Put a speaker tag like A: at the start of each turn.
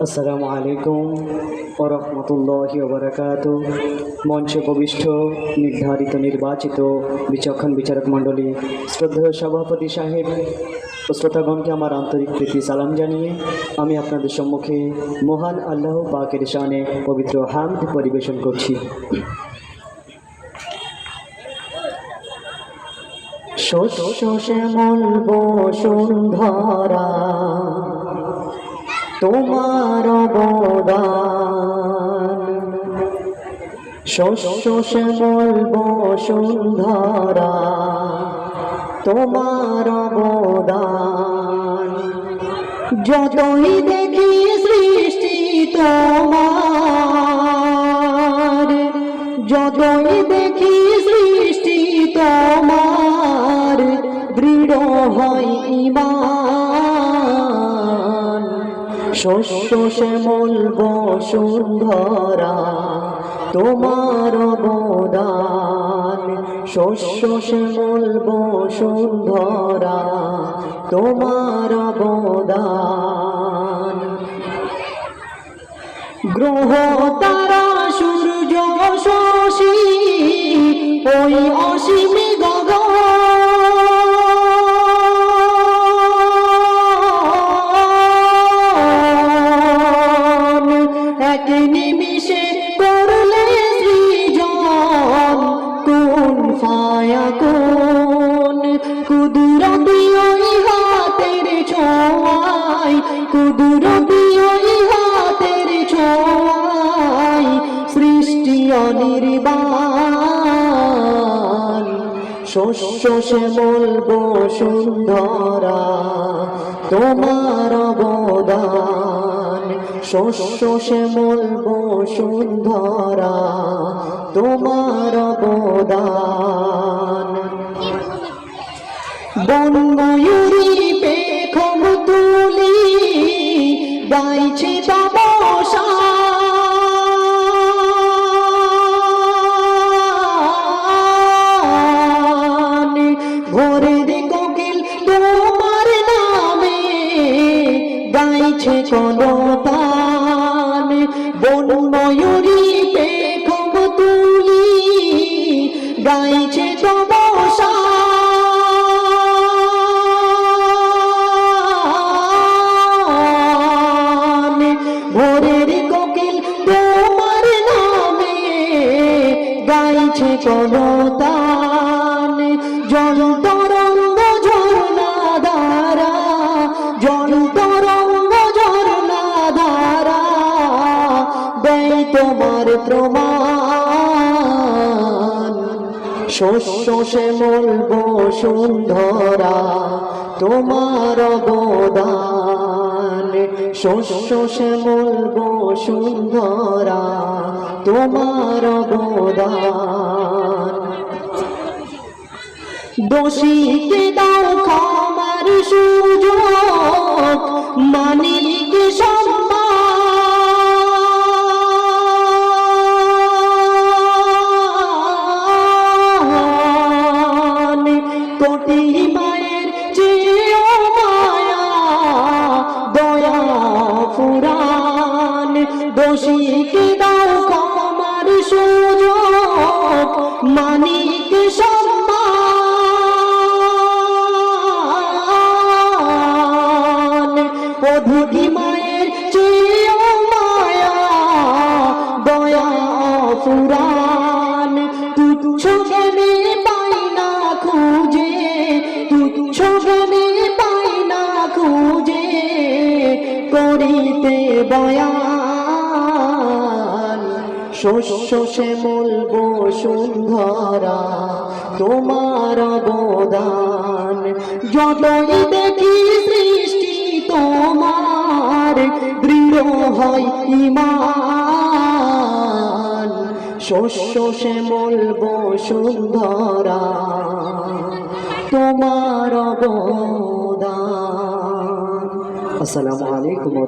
A: আসসালামু আলাইকুম ওয়া রাহমাতুল্লাহি ওয়া বারাকাতুহু। মঞ্চে উপবিষ্ট নির্ধারিত নির্বাচিত বিচক্ষণ বিচারক মণ্ডলী, শ্রদ্ধেয় সভাপতি সাহেব ও শ্রোতাগণকে আমার আন্তরিক প্রীতি সালাম জানিয়ে আমি আপনাদের সম্মুখে মহান আল্লাহ পাকের শানে পবিত্র হামদ পরিবেশন করছি। শস্য শ্যামল বসুন্ধরা তোমার অবদান, শস্য শ্যামল বসুন্ধরা তোমার অবদান। যতই দেখি সৃষ্টি তোমার, যতই দেখি সৃষ্টি তোমার, দৃঢ় হয় ঈমান। শস্য শ্যামল বসুন্ধরা তোমার অবদান, শস্য শ্যামল বসুন্ধরা তোমার অবদান। গ্রহ তারা সূর্য শশী ওই অসীম গগন, এক নিমিষে করলে সৃজন, কোন ফায়াকুন। কুদরতি ওই হাতের ছোঁয়ায়, কুদরতি ওই হাতের ছোঁয়ায়, সৃষ্টি অনির্বাণ। শস্য শ্যামল বসুন্ধরা তোমার অবদান, শস্য শ্যামল বসুন্ধরা তোমার অবদান। বনময়ূরী পেখম তুলি গাইছে তব শান, ভোরের কোকিল তোমার নামে গাইছে কলতান। বনময়ূরী পেখম তুলি গাইছে তব শান, ভোরের কোকিল তোমার নামে গাইছে কলতান। জল তরঙ্গ ঝরনা ধারা, জল তরঙ্গ ঝরনা ধারা দেয় তোমার প্রমাণ। শস্য শ্যামল বসুন্ধরা তোমার অবদান, শস্য শ্যামল বসুন্ধরা তোমার অবদান। দোষীকে দাও ক্ষমার সুযোগ, মানিকে সম্মান। কোটি মায়ের চেয়েও মায়া দয়া ফুরান। দোষীকে দাও ক্ষমার সুযোগ, মানিকে সম্মান। অধিক মায়ের চেয়েও মায়া দয়া ফুরান। তুচ্ছ জ্ঞানে পাই না খুঁজে, তুচ্ছ জ্ঞানে পাই না খুঁজে, করিতে বয়ান। শস্য শ্যামল বসুন্ধরা তোমার অবদান। যতই দেখি সৃষ্টি তোমার, দৃঢ় হয় ঈমান। শস্য শ্যামল বসুন্ধরা তোমার অবদান। আসসালামু আলাইকুম।